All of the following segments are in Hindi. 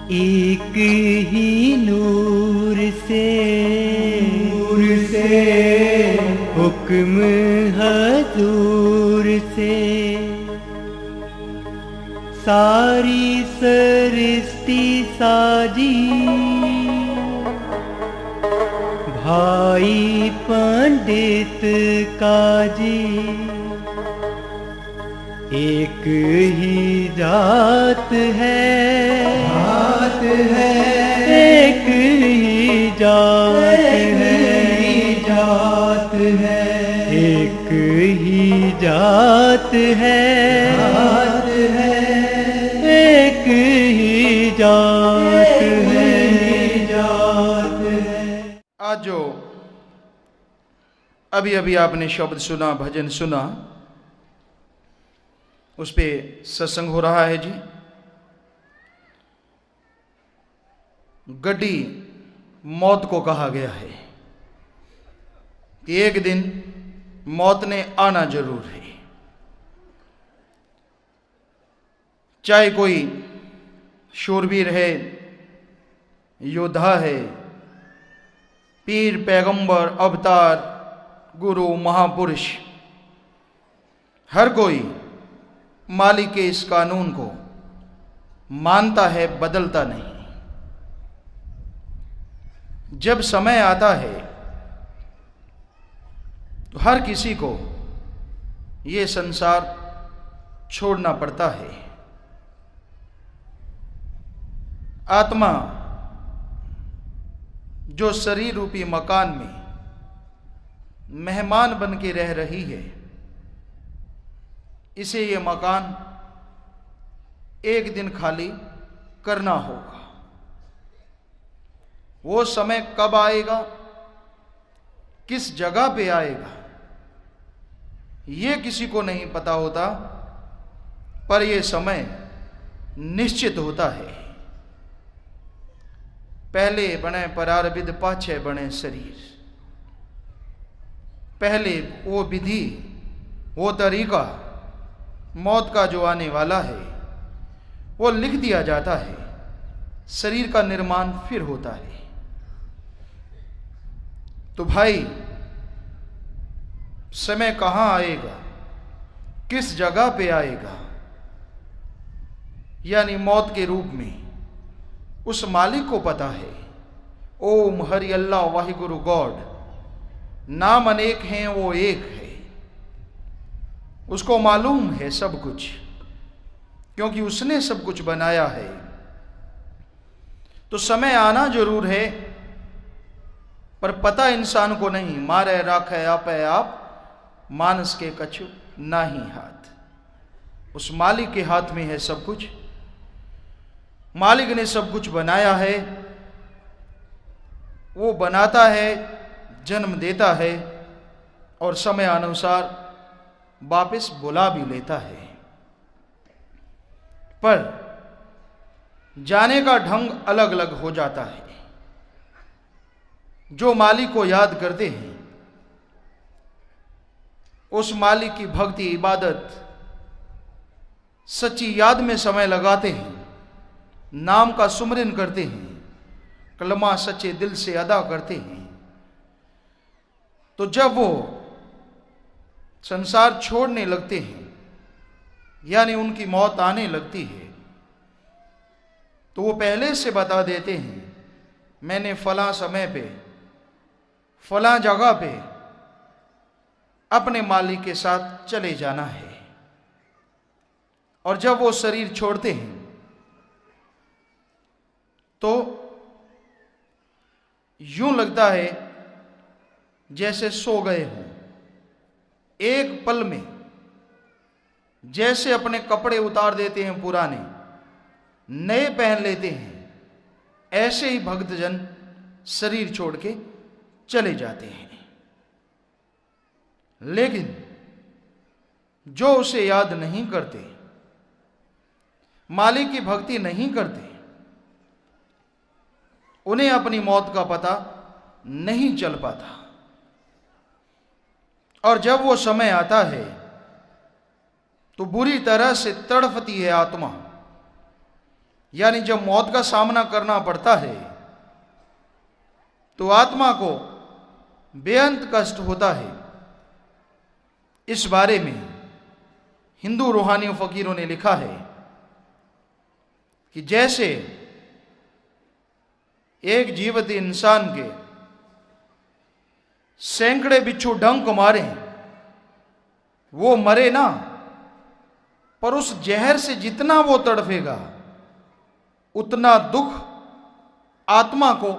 एक ही नूर से हुक्म हजूर से सारी सृष्टि साजी। भाई पंडित काजी एक ही जात है, एक ही जात है, एक ही जात है, एक ही जात है। आज जो अभी अभी आपने शब्द सुना, भजन सुना, उस पे सत्संग हो रहा है जी। गड्डी मौत को कहा गया है कि एक दिन मौत ने आना जरूर है। चाहे कोई शूरवीर है, योद्धा है, पीर, पैगंबर, अवतार, गुरु, महापुरुष, हर कोई मालिक के इस कानून को मानता है, बदलता नहीं। जब समय आता है तो हर किसी को ये संसार छोड़ना पड़ता है। आत्मा जो शरीर रूपी मकान में मेहमान बन के रह रही है, इसे ये मकान एक दिन खाली करना होगा। वो समय कब आएगा, किस जगह पे आएगा, ये किसी को नहीं पता होता, पर यह समय निश्चित होता है। पहले बने परारविद, पाछे बने शरीर। पहले वो विधि, वो तरीका मौत का जो आने वाला है वो लिख दिया जाता है, शरीर का निर्माण फिर होता है। तो भाई, समय कहां आएगा, किस जगह पे आएगा, यानी मौत के रूप में उस मालिक को पता है। ओम हरि अल्लाह वाहिगुरु गॉड, नाम अनेक हैं, वो एक है। उसको मालूम है सब कुछ, क्योंकि उसने सब कुछ बनाया है। तो समय आना जरूर है, पर पता इंसान को नहीं। मारे राखे आपे आप, मानस के कछु नाही हाथ। उस मालिक के हाथ में है सब कुछ। मालिक ने सब कुछ बनाया है, वो बनाता है, जन्म देता है, और समय अनुसार वापस बुला भी लेता है। पर जाने का ढंग अलग अलग हो जाता है। जो मालिक को याद करते हैं, उस मालिक की भक्ति, इबादत, सच्ची याद में समय लगाते हैं, नाम का सुमरन करते हैं, कलमा सच्चे दिल से अदा करते हैं, तो जब वो संसार छोड़ने लगते हैं, यानी उनकी मौत आने लगती है, तो वो पहले से बता देते हैं, मैंने फलां समय पे, फलां जगह पे अपने मालिक के साथ चले जाना है। और जब वो शरीर छोड़ते हैं तो यूं लगता है जैसे सो गए हों। एक पल में जैसे अपने कपड़े उतार देते हैं पुराने, नए पहन लेते हैं, ऐसे ही भक्तजन शरीर छोड़ के चले जाते हैं। लेकिन जो उसे याद नहीं करते, मालिक की भक्ति नहीं करते, उन्हें अपनी मौत का पता नहीं चल पाता। और जब वो समय आता है तो बुरी तरह से तड़फती है आत्मा। यानी जब मौत का सामना करना पड़ता है तो आत्मा को बेअंत कष्ट होता है। इस बारे में हिंदू रूहानी फकीरों ने लिखा है कि जैसे एक जीवित इंसान के सैकड़े बिच्छू डंक मारे, वो मरे ना, पर उस जहर से जितना वो तड़फेगा उतना दुख आत्मा को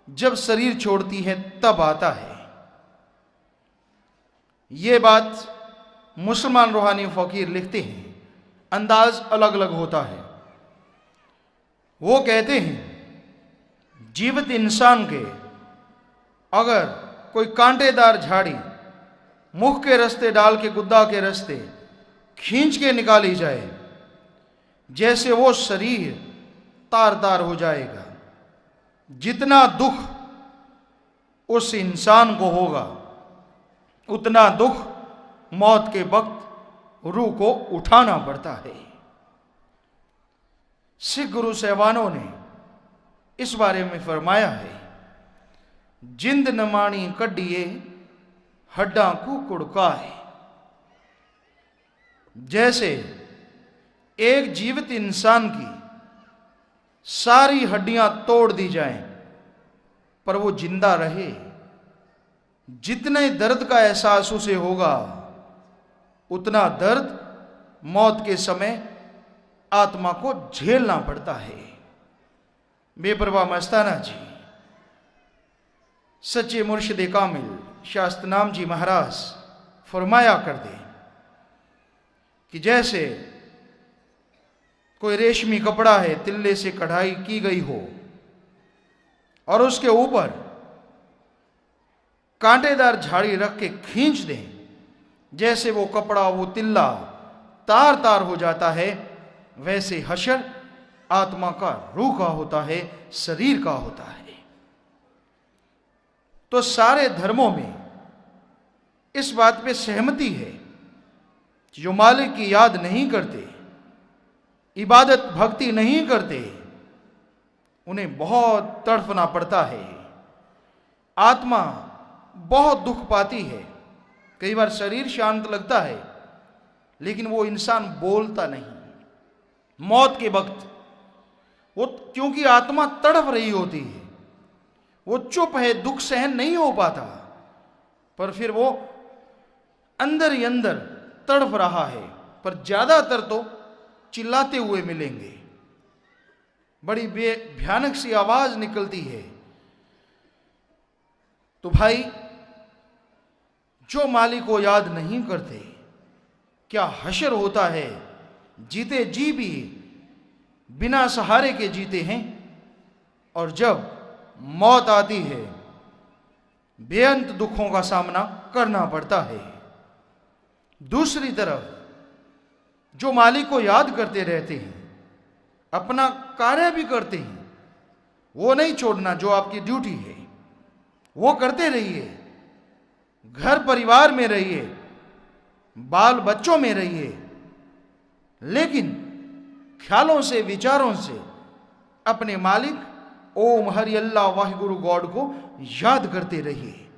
जब शरीर छोड़ती है तब आता है। ये बात मुसलमान रूहानी फकीर लिखते हैं, अंदाज अलग अलग होता है। वो कहते हैं जीवित इंसान के अगर कोई कांटेदार झाड़ी मुख के रास्ते डाल के गुद्दा के रास्ते खींच के निकाली जाए, जैसे वो शरीर तार तार हो जाएगा। जितना दुख उस इंसान को होगा उतना दुख मौत के वक्त रूह को उठाना पड़ता है। सिख गुरु साहिबानों ने इस बारे में फरमाया है, जिंद नमाणी कड्डिए हड्डा को कुड़काए। जैसे एक जीवित इंसान की सारी हड्डियां तोड़ दी जाएं पर वो जिंदा रहे, जितने दर्द का एहसास उसे होगा उतना दर्द मौत के समय आत्मा को झेलना पड़ता है। बेपरवाह मस्ताना जी सच्चे मुर्शिद कामिल शास्त्रनाम जी महाराज फरमाया कर दे कि जैसे कोई रेशमी कपड़ा है, तिल्ले से कढ़ाई की गई हो और उसके ऊपर कांटेदार झाड़ी रख के खींच दें, जैसे वो कपड़ा वो तिल्ला तार तार हो जाता है, वैसे हशर आत्मा का रूह का होता है, शरीर का होता है। तो सारे धर्मों में इस बात पे सहमति है कि जो मालिक की याद नहीं करते, इबादत भक्ति नहीं करते, उन्हें बहुत तड़फना पड़ता है। आत्मा बहुत दुख पाती है। कई बार शरीर शांत लगता है लेकिन वो इंसान बोलता नहीं मौत के वक्त, वो क्योंकि आत्मा तड़फ रही होती है, वो चुप है, दुख सहन नहीं हो पाता, पर फिर वो अंदर ही अंदर तड़फ रहा है। पर ज्यादातर तो चिल्लाते हुए मिलेंगे, बड़ी भयानक सी आवाज निकलती है। तो भाई जो मालिक को याद नहीं करते, क्या हशर होता है। जीते जी भी बिना सहारे के जीते हैं, और जब मौत आती है बेअंत दुखों का सामना करना पड़ता है। दूसरी तरफ जो मालिक को याद करते रहते हैं, अपना कार्य भी करते हैं, वो नहीं छोड़ना जो आपकी ड्यूटी है, वो करते रहिए। घर परिवार में रहिए, बाल बच्चों में रहिए, लेकिन ख्यालों से विचारों से अपने मालिक ओम हरि अल्लाह वाहिगुरु गॉड को याद करते रहिए।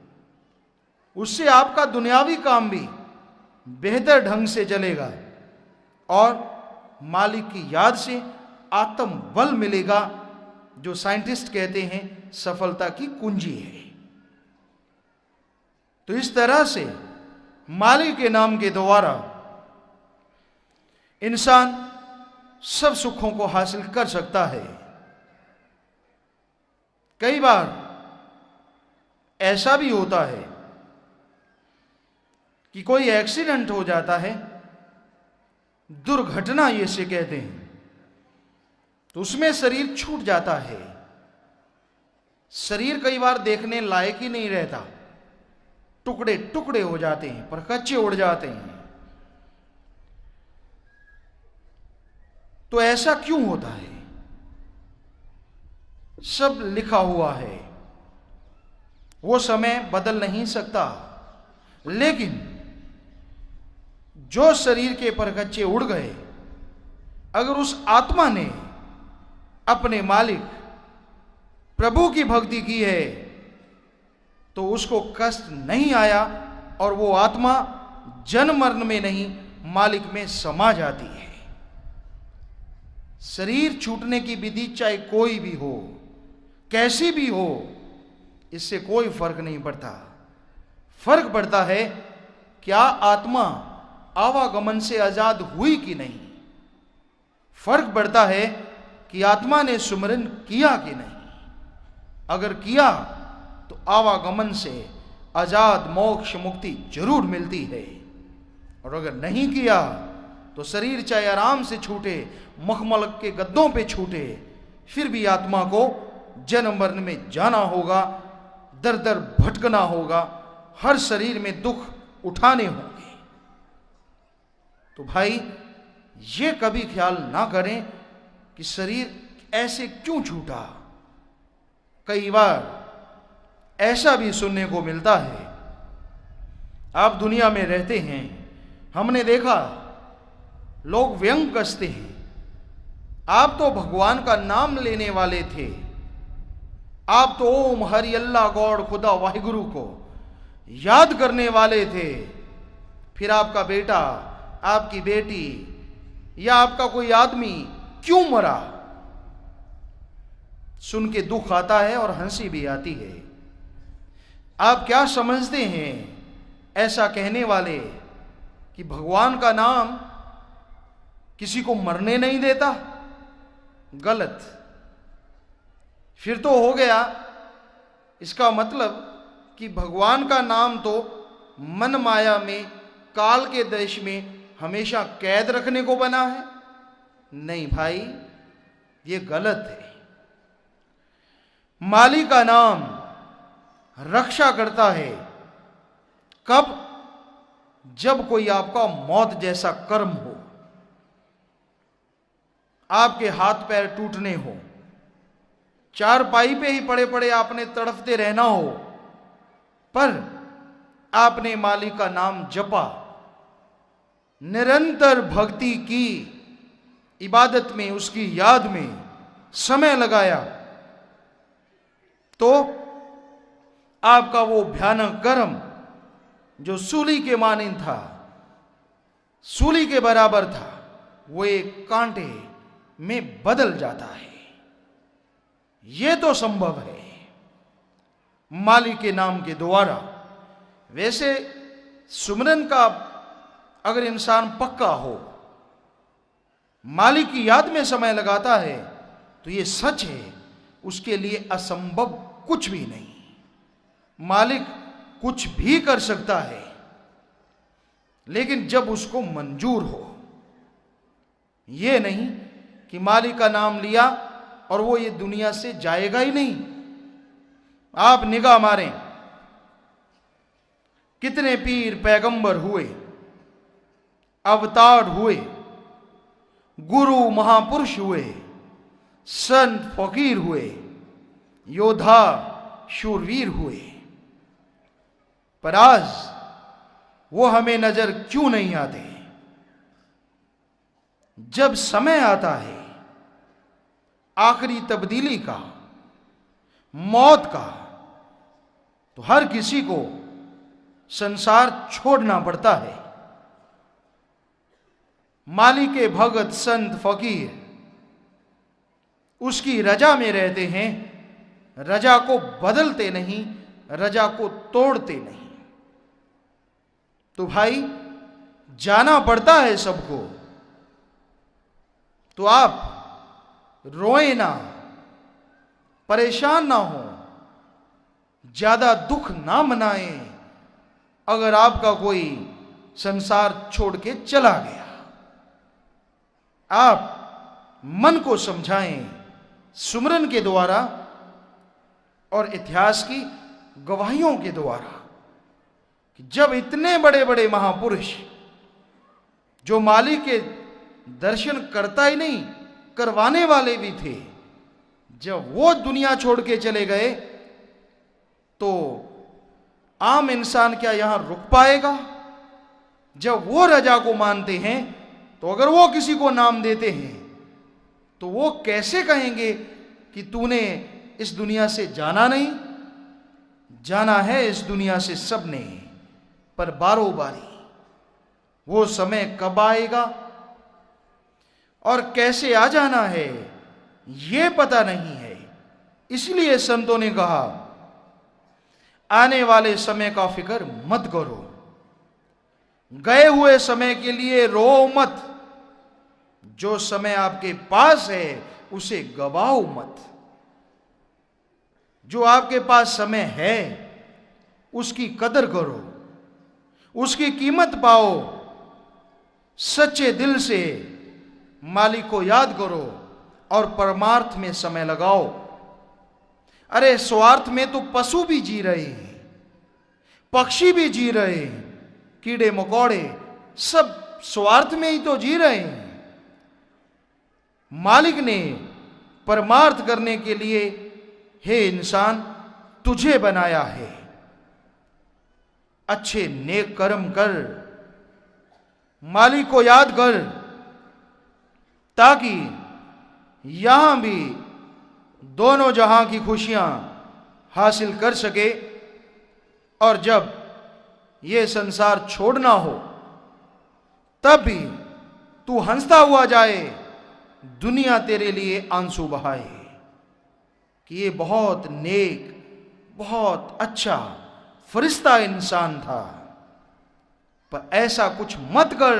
उससे आपका दुनियावी काम भी बेहतर ढंग से चलेगा और मालिक की याद से आत्म बल मिलेगा, जो साइंटिस्ट कहते हैं सफलता की कुंजी है। तो इस तरह से मालिक के नाम के द्वारा इंसान सब सुखों को हासिल कर सकता है। कई बार ऐसा भी होता है कि कोई एक्सीडेंट हो जाता है, दुर्घटना ये से कहते हैं, तो उसमें शरीर छूट जाता है। शरीर कई बार देखने लायक ही नहीं रहता, टुकड़े टुकड़े हो जाते हैं, पर कच्चे उड़ जाते हैं। तो ऐसा क्यों होता है? सब लिखा हुआ है, वो समय बदल नहीं सकता, लेकिन जो शरीर के परखच्चे उड़ गए, अगर उस आत्मा ने अपने मालिक प्रभु की भक्ति की है तो उसको कष्ट नहीं आया और वो आत्मा जन्म मरण में नहीं मालिक में समा जाती है। शरीर छूटने की विधि चाहे कोई भी हो, कैसी भी हो, इससे कोई फर्क नहीं पड़ता। फर्क पड़ता है क्या आत्मा आवागमन से आजाद हुई कि नहीं। फर्क पड़ता है कि आत्मा ने सुमरन किया कि नहीं। अगर किया तो आवागमन से आजाद मोक्ष मुक्ति जरूर मिलती है, और अगर नहीं किया तो शरीर चाहे आराम से छूटे, मखमल के गद्दों पे छूटे, फिर भी आत्मा को जन्म मरण में जाना होगा, दर दर भटकना होगा, हर शरीर में दुख उठाने होंगे। तो भाई ये कभी ख्याल ना करें कि शरीर ऐसे क्यों छूटा। कई बार ऐसा भी सुनने को मिलता है, आप दुनिया में रहते हैं, हमने देखा लोग व्यंग कसते हैं, आप तो भगवान का नाम लेने वाले थे, आप तो ओम हरि अल्लाह गॉड खुदा वाहिगुरु को याद करने वाले थे, फिर आपका बेटा, आपकी बेटी या आपका कोई आदमी क्यों मरा। सुन के दुख आता है और हंसी भी आती है। आप क्या समझते हैं ऐसा कहने वाले कि भगवान का नाम किसी को मरने नहीं देता? गलत। फिर तो हो गया इसका मतलब कि भगवान का नाम तो मन माया में, काल के देश में हमेशा कैद रखने को बना है। नहीं भाई, ये गलत है। माली का नाम रक्षा करता है। कब? जब कोई आपका मौत जैसा कर्म हो, आपके हाथ पैर टूटने हो, चारपाई पे ही पड़े पड़े आपने तड़फते रहना हो, पर आपने मालिक का नाम जपा, निरंतर भक्ति की, इबादत में, उसकी याद में समय लगाया, तो आपका वो भयानक कर्म जो सूली के मानिंद था, सूली के बराबर था, वो एक कांटे में बदल जाता है। ये तो संभव है मालिक के नाम के द्वारा। वैसे सुमरन का अगर इंसान पक्का हो, मालिक की याद में समय लगाता है, तो ये सच है, उसके लिए असंभव कुछ भी नहीं। मालिक कुछ भी कर सकता है, लेकिन जब उसको मंजूर हो। ये नहीं कि मालिक का नाम लिया और वो ये दुनिया से जाएगा ही नहीं। आप निगाह मारें, कितने पीर पैगंबर हुए, अवतार हुए, गुरु महापुरुष हुए, संत फकीर हुए, योद्धा शूरवीर हुए, पर आज वो हमें नजर क्यों नहीं आते। जब समय आता है आखिरी तब्दीली का, मौत का, तो हर किसी को संसार छोड़ना पड़ता है। माली के भगत संत फकीर उसकी रजा में रहते हैं, रजा को बदलते नहीं, रजा को तोड़ते नहीं। तो भाई जाना पड़ता है सबको, तो आप रोए ना, परेशान ना हो, ज्यादा दुख ना मनाएं अगर आपका कोई संसार छोड़ के चला गया। आप मन को समझाएं सुमरन के द्वारा और इतिहास की गवाहियों के द्वारा कि जब इतने बड़े बड़े महापुरुष जो मालिक के दर्शन करता ही नहीं, करवाने वाले भी थे, जब वो दुनिया छोड़ के चले गए, तो आम इंसान क्या यहां रुक पाएगा? जब वो रजा को मानते हैं, तो अगर वो किसी को नाम देते हैं तो वो कैसे कहेंगे कि तूने इस दुनिया से जाना नहीं? जाना है इस दुनिया से सबने, पर बारो बारी। वो समय कब आएगा और कैसे आ जाना है ये पता नहीं है। इसलिए संतों ने कहा, आने वाले समय का फिक्र मत करो, गए हुए समय के लिए रो मत, जो समय आपके पास है उसे गवाओ मत। जो आपके पास समय है उसकी कदर करो, उसकी कीमत पाओ, सच्चे दिल से मालिक को याद करो और परमार्थ में समय लगाओ। अरे स्वार्थ में तो पशु भी जी रहे हैं, पक्षी भी जी रहे हैं, कीड़े मकोड़े सब स्वार्थ में ही तो जी रहे हैं। मालिक ने परमार्थ करने के लिए, हे इंसान, तुझे बनाया है। अच्छे नेक कर्म कर, मालिक को याद कर, ताकि यहां भी दोनों जहां की खुशियां हासिल कर सके, और जब ये संसार छोड़ना हो तब भी तू हंसता हुआ जाए, दुनिया तेरे लिए आंसू बहाए कि ये बहुत नेक, बहुत अच्छा फरिश्ता इंसान था। पर ऐसा कुछ मत कर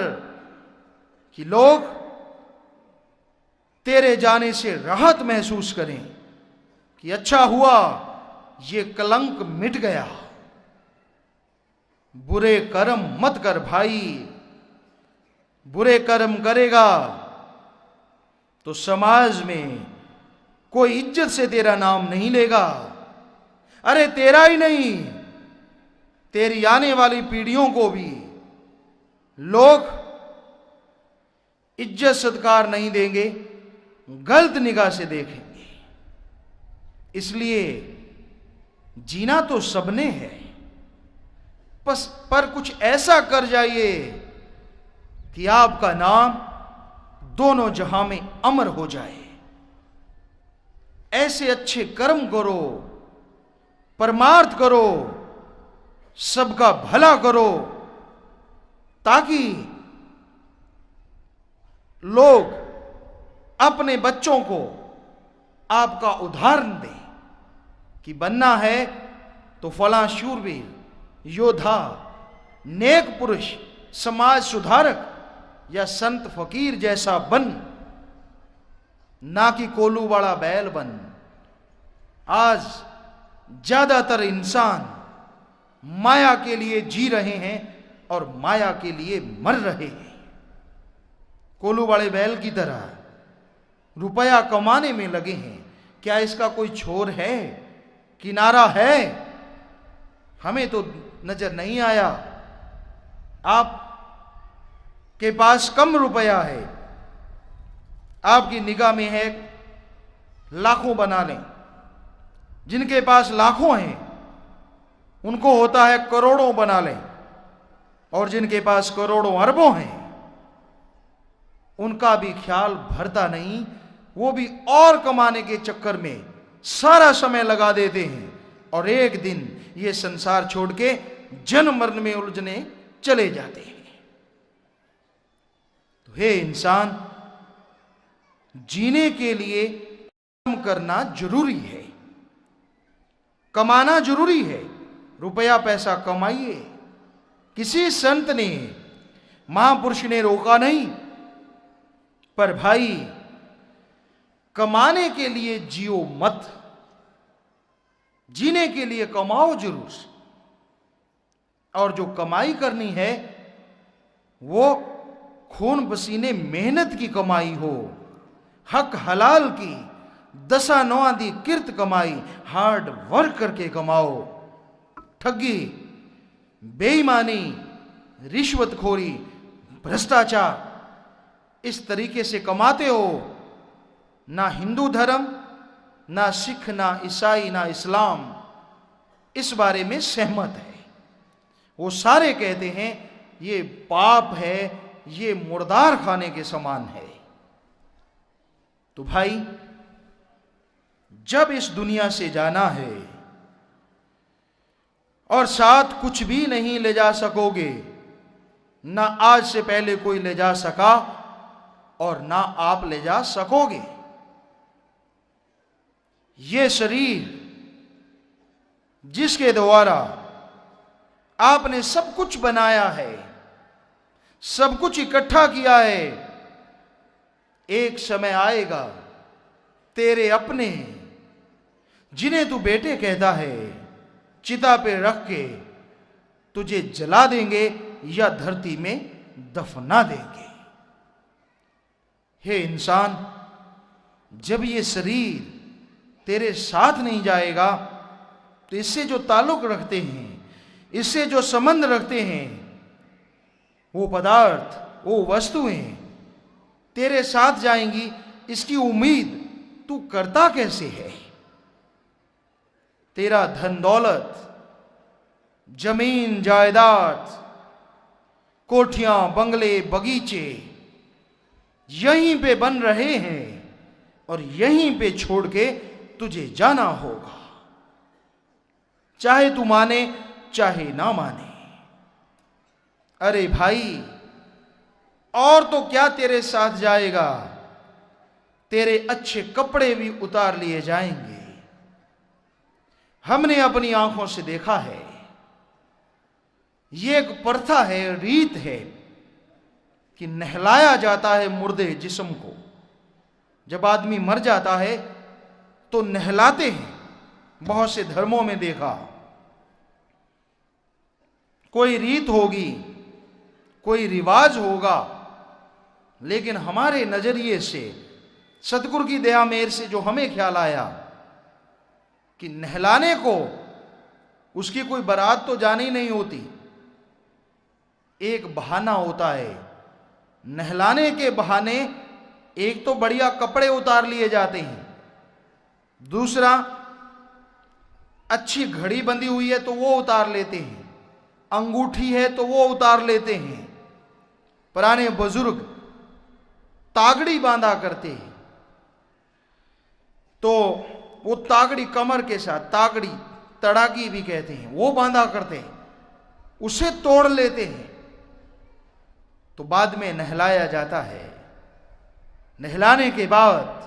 कि लोग तेरे जाने से राहत महसूस करें कि अच्छा हुआ ये कलंक मिट गया। बुरे कर्म मत कर भाई, बुरे कर्म करेगा तो समाज में कोई इज्जत से तेरा नाम नहीं लेगा। अरे तेरा ही नहीं, तेरी आने वाली पीढ़ियों को भी लोग इज्जत सत्कार नहीं देंगे, गलत निगाह से देखेंगे। इसलिए जीना तो सबने है, पर कुछ ऐसा कर जाइए कि आपका नाम दोनों जहां में अमर हो जाए। ऐसे अच्छे कर्म करो, परमार्थ करो, सबका भला करो, ताकि लोग अपने बच्चों को आपका उदाहरण दें कि बनना है तो फलां शूरवीर, योद्धा, नेक पुरुष, समाज सुधारक या संत फकीर जैसा बन, ना कि कोलू वाला बैल बन। आज ज्यादातर इंसान माया के लिए जी रहे हैं और माया के लिए मर रहे हैं। कोलू वाले बैल की तरह रुपया कमाने में लगे हैं। क्या इसका कोई छोर है, किनारा है? हमें तो नजर नहीं आया। आप के पास कम रुपया है, आपकी निगाह में है लाखों बना लें। जिनके पास लाखों हैं उनको होता है करोड़ों बना लें, और जिनके पास करोड़ों अरबों हैं उनका भी ख्याल भरता नहीं। वो भी और कमाने के चक्कर में सारा समय लगा देते हैं और एक दिन ये संसार छोड़ के जन्म मरण में उलझने चले जाते हैं। तो हे इंसान, जीने के लिए काम करना जरूरी है, कमाना जरूरी है। रुपया पैसा कमाइए। किसी संत ने, महापुरुष ने रोका नहीं, पर भाई कमाने के लिए जियो मत, जीने के लिए कमाओ जरूर। और जो कमाई करनी है वो खून पसीने मेहनत की कमाई हो, हक हलाल की, दसा नौआंदी किर्त कमाई, हार्ड वर्क करके कमाओ। ठगी, बेईमानी, रिश्वतखोरी, भ्रष्टाचार, इस तरीके से कमाते हो, ना हिंदू धर्म, ना सिख, ना ईसाई, ना इस्लाम इस बारे में सहमत है। वो सारे कहते हैं ये पाप है, ये मुर्दार खाने के समान है। तो भाई, जब इस दुनिया से जाना है और साथ कुछ भी नहीं ले जा सकोगे, ना आज से पहले कोई ले जा सका और ना आप ले जा सकोगे। ये शरीर जिसके द्वारा आपने सब कुछ बनाया है, सब कुछ इकट्ठा किया है, एक समय आएगा तेरे अपने जिन्हें तू बेटे कहता है, चिता पे रख के तुझे जला देंगे या धरती में दफना देंगे। हे इंसान, जब ये शरीर तेरे साथ नहीं जाएगा तो इससे जो ताल्लुक रखते हैं, इससे जो संबंध रखते हैं, वो पदार्थ, वो वस्तुएं तेरे साथ जाएंगी, इसकी उम्मीद तू करता कैसे है? तेरा धन दौलत, जमीन जायदाद, कोठियां, बंगले, बगीचे यहीं पे बन रहे हैं और यहीं पे छोड़ के तुझे जाना होगा, चाहे तू माने चाहे ना माने। अरे भाई, और तो क्या तेरे साथ जाएगा, तेरे अच्छे कपड़े भी उतार लिए जाएंगे। हमने अपनी आंखों से देखा है, ये एक प्रथा है, रीत है कि नहलाया जाता है मुर्दे जिस्म को। जब आदमी मर जाता है तो नहलाते हैं, बहुत से धर्मों में देखा। कोई रीत होगी, कोई रिवाज होगा, लेकिन हमारे नजरिए से, सतगुरु की दया मेर से जो हमें ख्याल आया कि नहलाने को उसकी कोई बारात तो जानी नहीं होती, एक बहाना होता है। नहलाने के बहाने एक तो बढ़िया कपड़े उतार लिए जाते हैं, दूसरा अच्छी घड़ी बंधी हुई है तो वो उतार लेते हैं, अंगूठी है तो वो उतार लेते हैं। पुराने बुजुर्ग तागड़ी बांधा करते हैं, तो वो तागड़ी कमर के साथ, तागड़ी तड़ाकी भी कहते हैं, वो बांधा करते हैं, उसे तोड़ लेते हैं तो बाद में नहलाया जाता है। नहलाने के बाद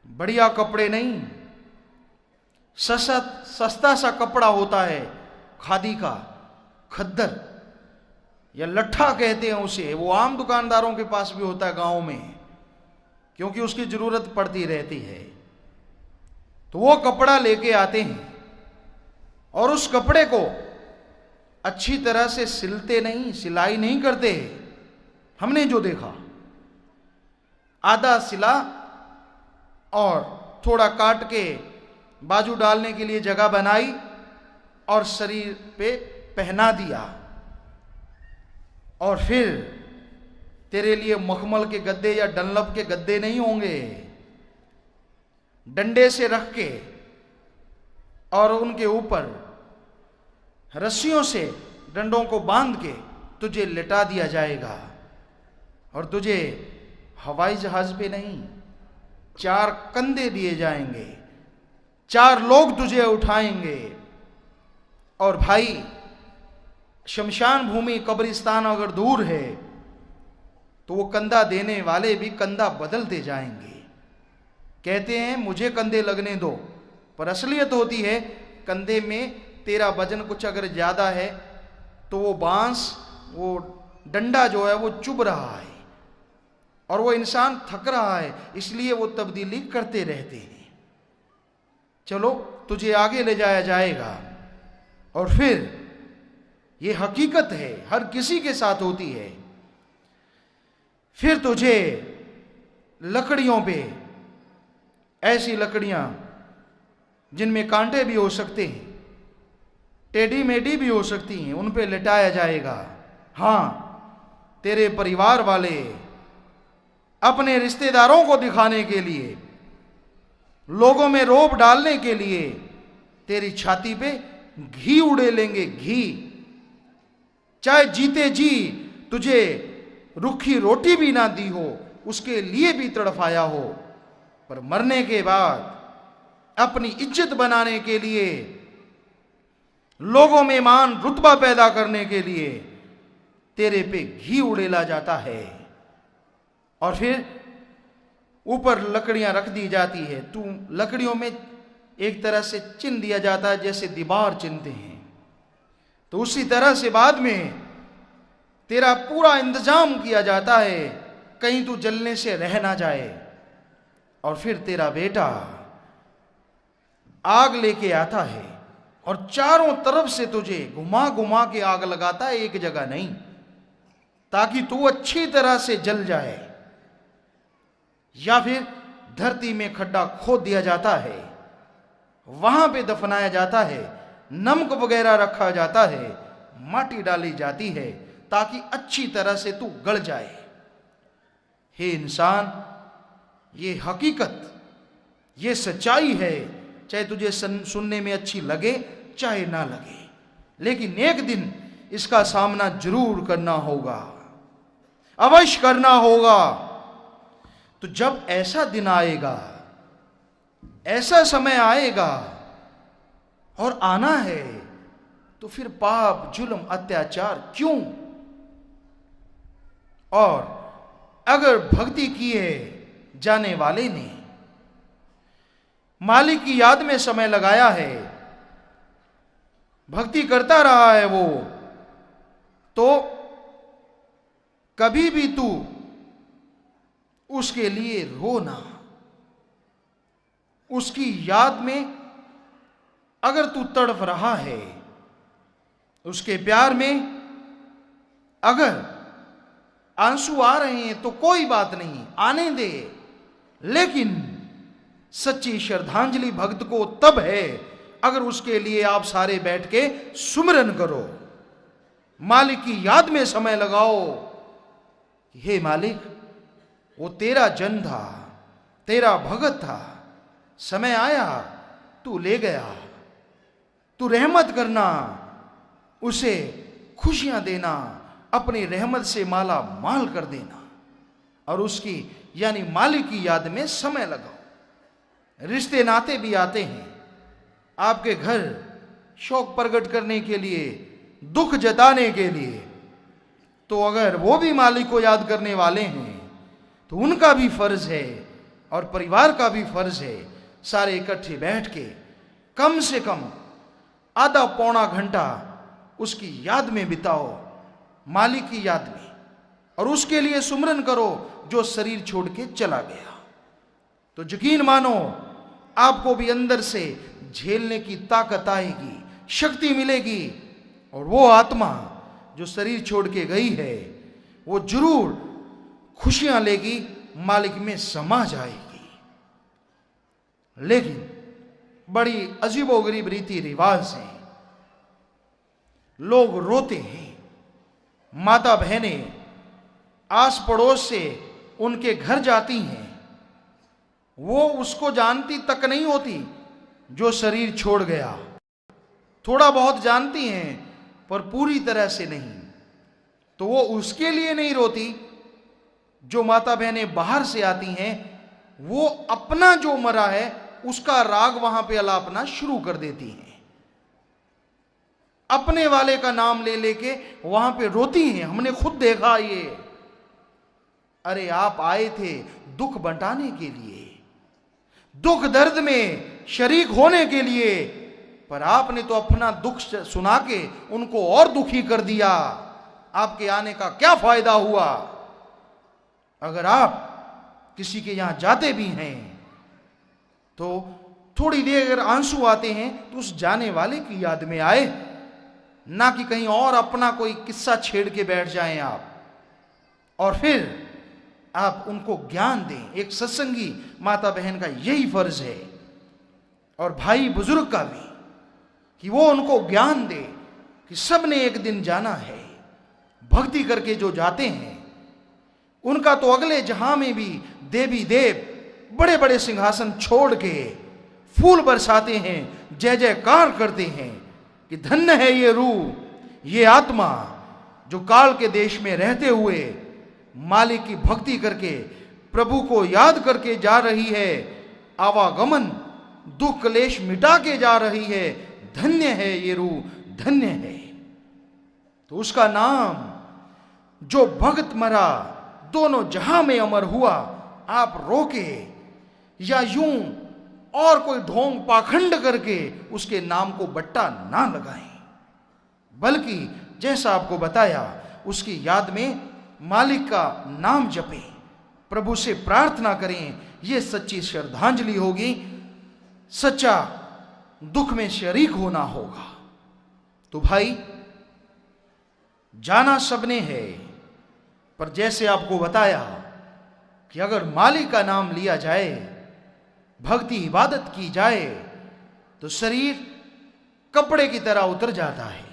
बढ़िया कपड़े नहीं, सस्ता सा कपड़ा होता है, खादी का, खद्दर या लट्ठा कहते हैं उसे, वो आम दुकानदारों के पास भी होता है गांव में, क्योंकि उसकी जरूरत पड़ती रहती है। तो वो कपड़ा लेके आते हैं और उस कपड़े को अच्छी तरह से सिलते नहीं, सिलाई नहीं करते। हमने जो देखा, आधा सिला और थोड़ा काट के बाजू डालने के लिए जगह बनाई और शरीर पे पहना दिया, और फिर तेरे लिए मखमल के गद्दे या डनलप के गद्दे नहीं होंगे, डंडे से रख के और उनके ऊपर रस्सियों से डंडों को बांध के तुझे लिटा दिया जाएगा। और तुझे हवाई जहाज पे नहीं, 4 कंधे दिए जाएंगे, 4 लोग तुझे उठाएंगे। और भाई, शमशान भूमि, कब्रिस्तान अगर दूर है तो वो कंधा देने वाले भी कंधा बदलते जाएंगे। कहते हैं मुझे कंधे लगने दो, पर असलियत होती है कंधे में तेरा वजन कुछ अगर ज्यादा है तो वो बांस, वो डंडा जो है वो चुभ रहा है और वो इंसान थक रहा है, इसलिए वो तब्दीली करते रहते हैं। चलो, तुझे आगे ले जाया जाएगा। और फिर ये हकीकत है, हर किसी के साथ होती है। फिर तुझे लकड़ियों पे, ऐसी लकड़ियां जिनमें कांटे भी हो सकते हैं, टेढ़ी मेढ़ी भी हो सकती हैं, उन पे लिटाया जाएगा। हां, तेरे परिवार वाले अपने रिश्तेदारों को दिखाने के लिए, लोगों में रौब डालने के लिए तेरी छाती पे घी उड़े लेंगे, घी। चाहे जीते जी तुझे रूखी रोटी भी ना दी हो, उसके लिए भी तड़फाया हो, पर मरने के बाद अपनी इज्जत बनाने के लिए, लोगों में मान रुतबा पैदा करने के लिए तेरे पे घी उड़ेला जाता है और फिर ऊपर लकड़ियां रख दी जाती है। तू लकड़ियों में एक तरह से चिन्ह दिया जाता है जैसे दीवार चिन्हते हैं। तो उसी तरह से बाद में तेरा पूरा इंतजाम किया जाता है कहीं तू जलने से रह ना जाए। और फिर तेरा बेटा आग लेके आता है और चारों तरफ से तुझे घुमा घुमा के आग लगाता है, एक जगह नहीं, ताकि तू अच्छी तरह से जल जाए। या फिर धरती में खड्डा खोद दिया जाता है, वहां पे दफनाया जाता है, नमक वगैरह रखा जाता है, माटी डाली जाती है ताकि अच्छी तरह से तू गल जाए। हे इंसान, ये हकीकत, ये सच्चाई है, चाहे तुझे सुनने में अच्छी लगे चाहे ना लगे, लेकिन एक दिन इसका सामना जरूर करना होगा, अवश्य करना होगा। तो जब ऐसा दिन आएगा, ऐसा समय आएगा और आना है, तो फिर पाप, जुल्म, अत्याचार क्यों? और अगर भक्ति किए जाने वाले ने मालिक की याद में समय लगाया है, भक्ति करता रहा है वो, तो कभी भी तू उसके लिए रोना, उसकी याद में अगर तू तड़प रहा है, उसके प्यार में अगर आंसू आ रहे हैं तो कोई बात नहीं, आने दे, लेकिन सच्ची श्रद्धांजलि भक्त को तब है अगर उसके लिए आप सारे बैठ के सुमिरन करो, मालिक की याद में समय लगाओ। हे मालिक, वो तेरा जन था, तेरा भगत था, समय आया तू ले गया, तू रहमत करना, उसे खुशियां देना, अपनी रहमत से माला माल कर देना और उसकी यानी मालिक की याद में समय लगाओ। रिश्ते नाते भी आते हैं आपके घर शौक प्रकट करने के लिए, दुख जताने के लिए, तो अगर वो भी मालिक को याद करने वाले हैं तो उनका भी फर्ज है और परिवार का भी फर्ज है, सारे इकट्ठे बैठ के कम से कम आधा पौना घंटा उसकी याद में बिताओ, मालिक की याद में, और उसके लिए सुमरन करो जो शरीर छोड़ के चला गया। तो यकीन मानो आपको भी अंदर से झेलने की ताकत आएगी, शक्ति मिलेगी, और वो आत्मा जो शरीर छोड़ के गई है वो जरूर खुशियां लेगी, मालिक में समा जाएगी। लेकिन बड़ी अजीबोगरीब रीति रिवाज है, लोग रोते हैं, माता बहनें आस पड़ोस से उनके घर जाती हैं, वो उसको जानती तक नहीं होती जो शरीर छोड़ गया, थोड़ा बहुत जानती हैं पर पूरी तरह से नहीं। तो वो उसके लिए नहीं रोती, जो माता बहनें बाहर से आती हैं वो अपना जो मरा है उसका राग वहां पे अलापना शुरू कर देती हैं, अपने वाले का नाम ले लेके वहां पे रोती हैं। हमने खुद देखा ये। अरे आप आए थे दुख बंटाने के लिए, दुख दर्द में शरीक होने के लिए, पर आपने तो अपना दुख सुना के उनको और दुखी कर दिया। आपके आने का क्या फायदा हुआ? अगर आप किसी के यहां जाते भी हैं तो थोड़ी देर अगर आंसू आते हैं तो उस जाने वाले की याद में आए, ना कि कहीं और अपना कोई किस्सा छेड़ के बैठ जाएं आप, और फिर आप उनको ज्ञान दें। एक सत्संगी माता बहन का यही फर्ज है, और भाई बुजुर्ग का भी, कि वो उनको ज्ञान दे कि सबने एक दिन जाना है। भक्ति करके जो जाते हैं उनका तो अगले जहां में भी देवी देव बड़े बड़े सिंहासन छोड़ के फूल बरसाते हैं, जय जयकार करते हैं कि धन्य है ये रूह, ये आत्मा जो काल के देश में रहते हुए मालिक की भक्ति करके प्रभु को याद करके जा रही है, आवागमन दुख क्लेश मिटा के जा रही है, धन्य है ये रूह, धन्य है। तो उसका नाम जो भक्त मरा दोनों जहां में अमर हुआ, आप रोके या यूं और कोई ढोंग पाखंड करके उसके नाम को बट्टा ना लगाएं, बल्कि जैसा आपको बताया उसकी याद में मालिक का नाम जपें, प्रभु से प्रार्थना करें। यह सच्ची श्रद्धांजलि होगी, सच्चा दुख में शरीक होना होगा। तो भाई जाना सबने है, पर जैसे आपको बताया कि अगर मालिक का नाम लिया जाए, भक्ति इबादत की जाए, तो शरीर कपड़े की तरह उतर जाता है।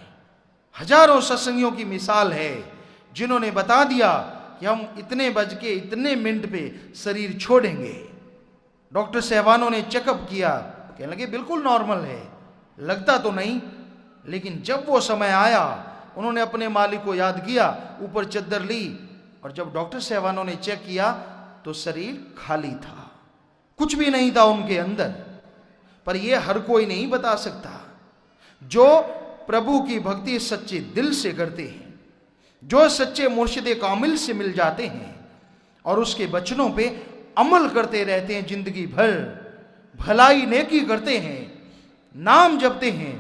हजारों सत्संगियों की मिसाल है जिन्होंने बता दिया कि हम इतने बज के इतने मिनट पे शरीर छोड़ेंगे। डॉक्टर साहबानों ने चेकअप किया, कहने लगे बिल्कुल नॉर्मल है, लगता तो नहीं। लेकिन जब वो समय आया, उन्होंने अपने मालिक को याद किया, ऊपर चद्दर ली, और जब डॉक्टर साहबानों ने चेक किया तो शरीर खाली था, कुछ भी नहीं था उनके अंदर। पर यह हर कोई नहीं बता सकता। जो प्रभु की भक्ति सच्चे दिल से करते हैं, जो सच्चे मुर्शिद कामिल से मिल जाते हैं और उसके वचनों पे अमल करते रहते हैं, जिंदगी भर भलाई नेकी करते हैं, नाम जपते हैं,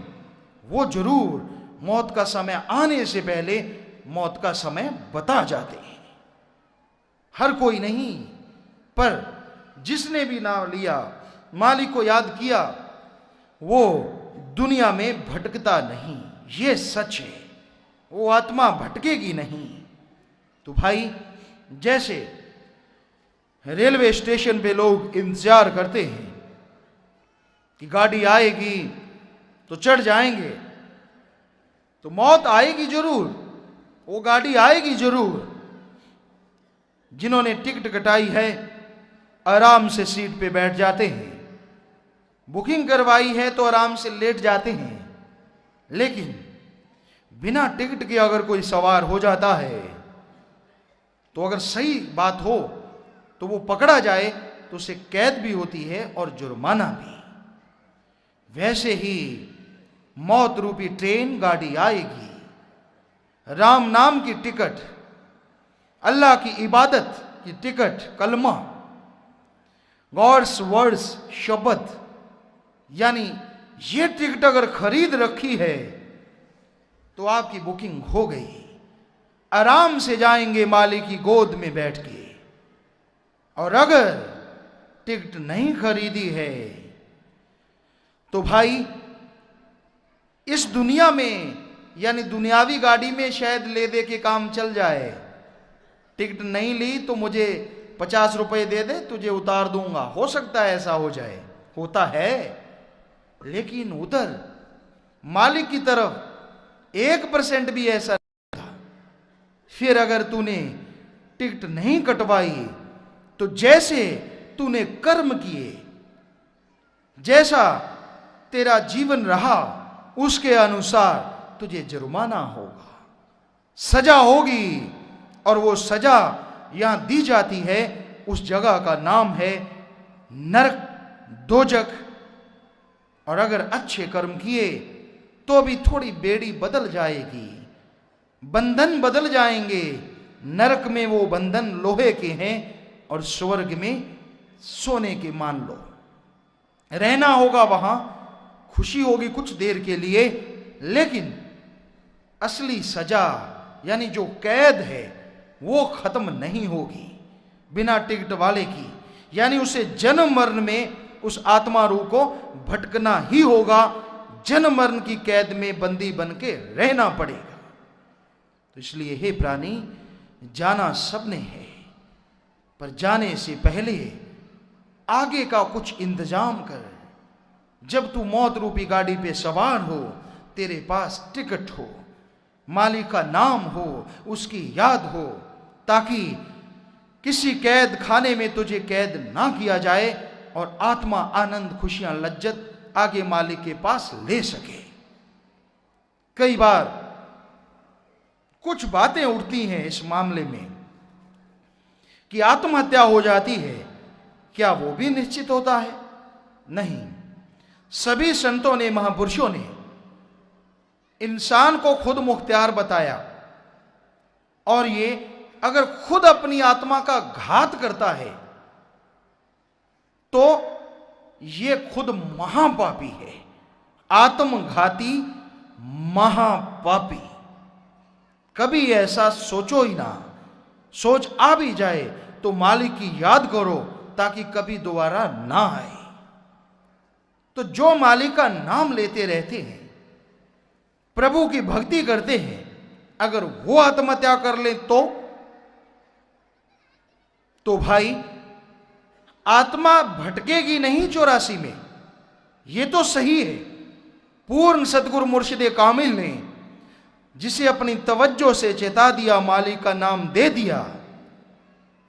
वो जरूर मौत का समय आने से पहले मौत का समय बता जाते हैं। हर कोई नहीं, पर जिसने भी नाम लिया, मालिक को याद किया, वो दुनिया में भटकता नहीं। ये सच है, वो आत्मा भटकेगी नहीं। तो भाई जैसे रेलवे स्टेशन पे लोग इंतजार करते हैं कि गाड़ी आएगी तो चढ़ जाएंगे, तो मौत आएगी जरूर, वो गाड़ी आएगी जरूर। जिन्होंने टिकट कटाई है आराम से सीट पे बैठ जाते हैं, बुकिंग करवाई है तो आराम से लेट जाते हैं। लेकिन बिना टिकट के अगर कोई सवार हो जाता है, तो अगर सही बात हो तो वो पकड़ा जाए तो उसे कैद भी होती है और जुर्माना भी। वैसे ही मौत रूपी ट्रेन गाड़ी आएगी, राम नाम की टिकट, अल्लाह की इबादत की टिकट, कलमा, गॉड्स वर्ड्स, शब्द, यानी ये टिकट अगर खरीद रखी है तो आपकी बुकिंग हो गई। आराम से जाएंगे मालिक की गोद में बैठ के। और अगर टिकट नहीं खरीदी है तो भाई इस दुनिया में, यानी दुनियावी गाड़ी में शायद ले दे के काम चल जाए। टिकट नहीं ली तो मुझे 50 रुपए दे दे, तुझे उतार दूंगा, हो सकता है ऐसा हो जाए, होता है। लेकिन उधर मालिक की तरफ 1% भी ऐसा नहीं था। फिर अगर तूने टिकट नहीं कटवाई तो जैसे तूने कर्म किए, जैसा तेरा जीवन रहा, उसके अनुसार तुझे जुर्माना होगा, सजा होगी। और वो सजा यहां दी जाती है, उस जगह का नाम है नरक, दोजख। और अगर अच्छे कर्म किए तो भी थोड़ी बेड़ी बदल जाएगी, बंधन बदल जाएंगे। नरक में वो बंधन लोहे के हैं और स्वर्ग में सोने के मान लो। रहना होगा वहां, खुशी होगी कुछ देर के लिए, लेकिन असली सजा यानी जो कैद है वो खत्म नहीं होगी बिना टिकट वाले की। यानी उसे जन्म मरण में उस आत्मा रूह को भटकना ही होगा, जन्म मरण की कैद में बंदी बन के रहना पड़ेगा। तो इसलिए हे प्राणी, जाना सबने है, पर जाने से पहले आगे का कुछ इंतजाम कर। जब तू मौत रूपी गाड़ी पे सवार हो, तेरे पास टिकट हो, मालिक का नाम हो, उसकी याद हो, ताकि किसी कैद खाने में तुझे कैद ना किया जाए और आत्मा आनंद, खुशियां, लज्जत आगे मालिक के पास ले सके। कई बार कुछ बातें उठती हैं इस मामले में कि आत्महत्या हो जाती है, क्या वो भी निश्चित होता है? नहीं। सभी संतों ने, महापुरुषों ने इंसान को खुद मुख्तियार बताया, और ये अगर खुद अपनी आत्मा का घात करता है तो ये खुद महापापी है, आत्मघाती महापापी। कभी ऐसा सोचो ही ना। सोच आ भी जाए तो मालिक की याद करो ताकि कभी दोबारा ना आए। तो जो मालिक का नाम लेते रहते हैं, प्रभु की भक्ति करते हैं, अगर वो आत्महत्या कर ले तो भाई आत्मा भटकेगी नहीं 84 में। ये तो सही है। पूर्ण सदगुरु मुर्शिदे कामिल ने जिसे अपनी तवज्जो से चेता दिया, मालिक का नाम दे दिया,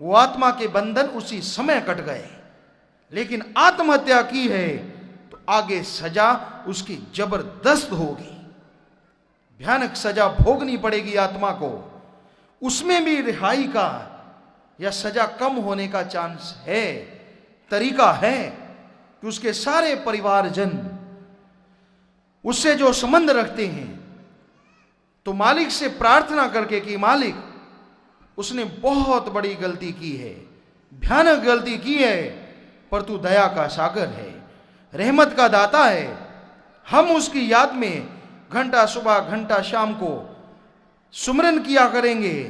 वो आत्मा के बंधन उसी समय कट गए। लेकिन आत्महत्या की है तो आगे सजा उसकी जबरदस्त होगी, भयानक सजा भोगनी पड़ेगी आत्मा को। उसमें भी रिहाई का या सजा कम होने का चांस है, तरीका है कि उसके सारे परिवारजन उससे जो संबंध रखते हैं तो मालिक से प्रार्थना करके कि मालिक उसने बहुत बड़ी गलती की है, भयानक गलती की है, पर तू दया का सागर है, रहमत का दाता है। हम उसकी याद में घंटा सुबह घंटा शाम को सुमरन किया करेंगे।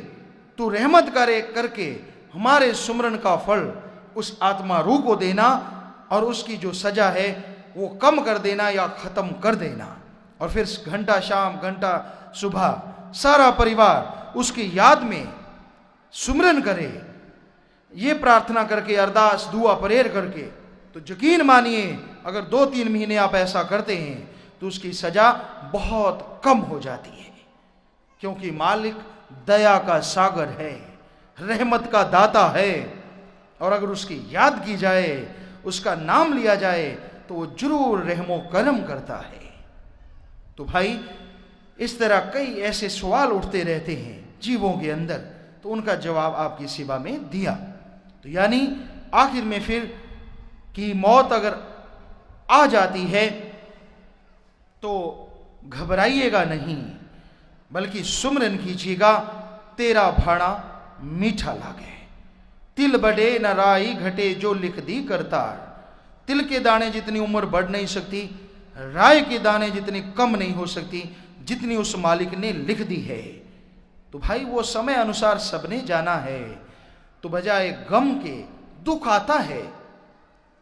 तू रहमत करके हमारे सुमरन का फल उस आत्मा रूह को देना और उसकी जो सजा है वो कम कर देना या खत्म कर देना। और फिर घंटा शाम घंटा सुबह सारा परिवार उसकी याद में सुमरन करे, ये प्रार्थना करके, अरदास दुआ परेर करके, तो यकीन मानिए अगर 2-3 महीने आप ऐसा करते हैं तो उसकी सजा बहुत कम हो जाती है। क्योंकि मालिक दया का सागर है, रहमत का दाता है, और अगर उसकी याद की जाए, उसका नाम लिया जाए तो वो जरूर रहमो करम करता है। तो भाई इस तरह कई ऐसे सवाल उठते रहते हैं जीवों के अंदर, तो उनका जवाब आपकी सेवा में दिया। तो यानी आखिर में फिर कि मौत अगर आ जाती है तो घबराइएगा नहीं, बल्कि सुमरन कीजिएगा, तेरा भाड़ा मीठा लागे। तिल बढ़े न राई घटे जो लिख दी करतार। तिल के दाने जितनी उम्र बढ़ नहीं सकती, राय के दाने जितनी कम नहीं हो सकती जितनी उस मालिक ने लिख दी है। तो भाई वो समय अनुसार सबने जाना है। तो बजाय गम के दुख आता है।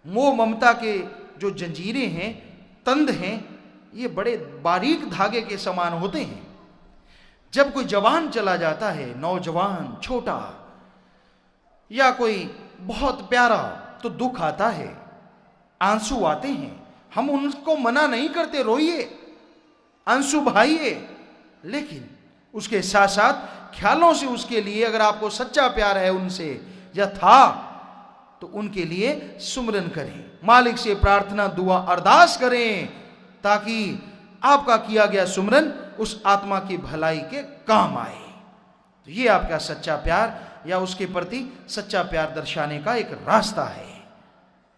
मोह ममता के जो जंजीरें हैं, तंद हैं, ये बड़े बारीक धागे के समान होते हैं। जब कोई जवान चला जाता है, नौजवान, छोटा या कोई बहुत प्यारा, तो दुख आता है, आंसू आते हैं। हम उनको मना नहीं करते, रोइए, आंसू बहाइए, लेकिन उसके साथ साथ ख्यालों से उसके लिए, अगर आपको सच्चा प्यार है उनसे या था, तो उनके लिए सुमरन करें, मालिक से प्रार्थना दुआ अरदास करें, ताकि आपका किया गया सुमरन उस आत्मा की भलाई के काम आए। तो ये आपका सच्चा प्यार या उसके प्रति सच्चा प्यार दर्शाने का एक रास्ता है।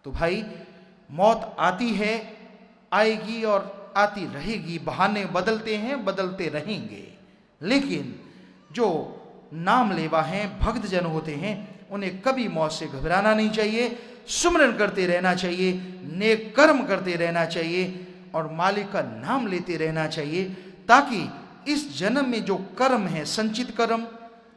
तो भाई मौत आती है, आएगी और आती रहेगी। बहाने बदलते हैं, बदलते रहेंगे, लेकिन जो नाम लेवा हैं, भक्त जन होते हैं, उन्हें कभी मौत से घबराना नहीं चाहिए। सुमरन करते रहना चाहिए, नेक कर्म करते रहना चाहिए और मालिक का नाम लेते रहना चाहिए, ताकि इस जन्म में जो कर्म है, संचित कर्म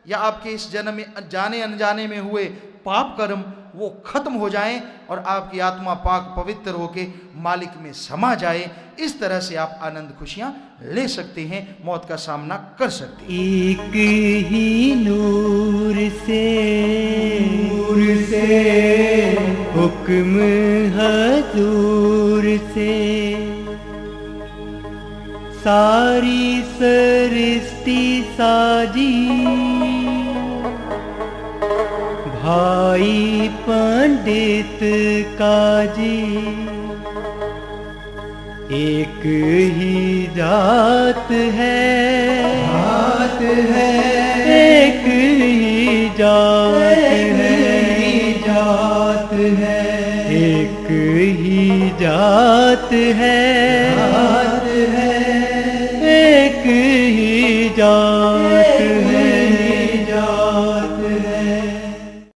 या आपके इस जन्म में जाने अनजाने में हुए पाप कर्म, वो खत्म हो जाएं और आपकी आत्मा पाक पवित्र होके मालिक में समा जाए। इस तरह से आप आनंद खुशियां ले सकते हैं, मौत का सामना कर सकते हैं। एक ही नूर से हुक्म हजूर से सारी सृष्टि साजी, भाई पंडित काजी एक ही जात है, एक ही जात है, एक ही जात है, एक ही जात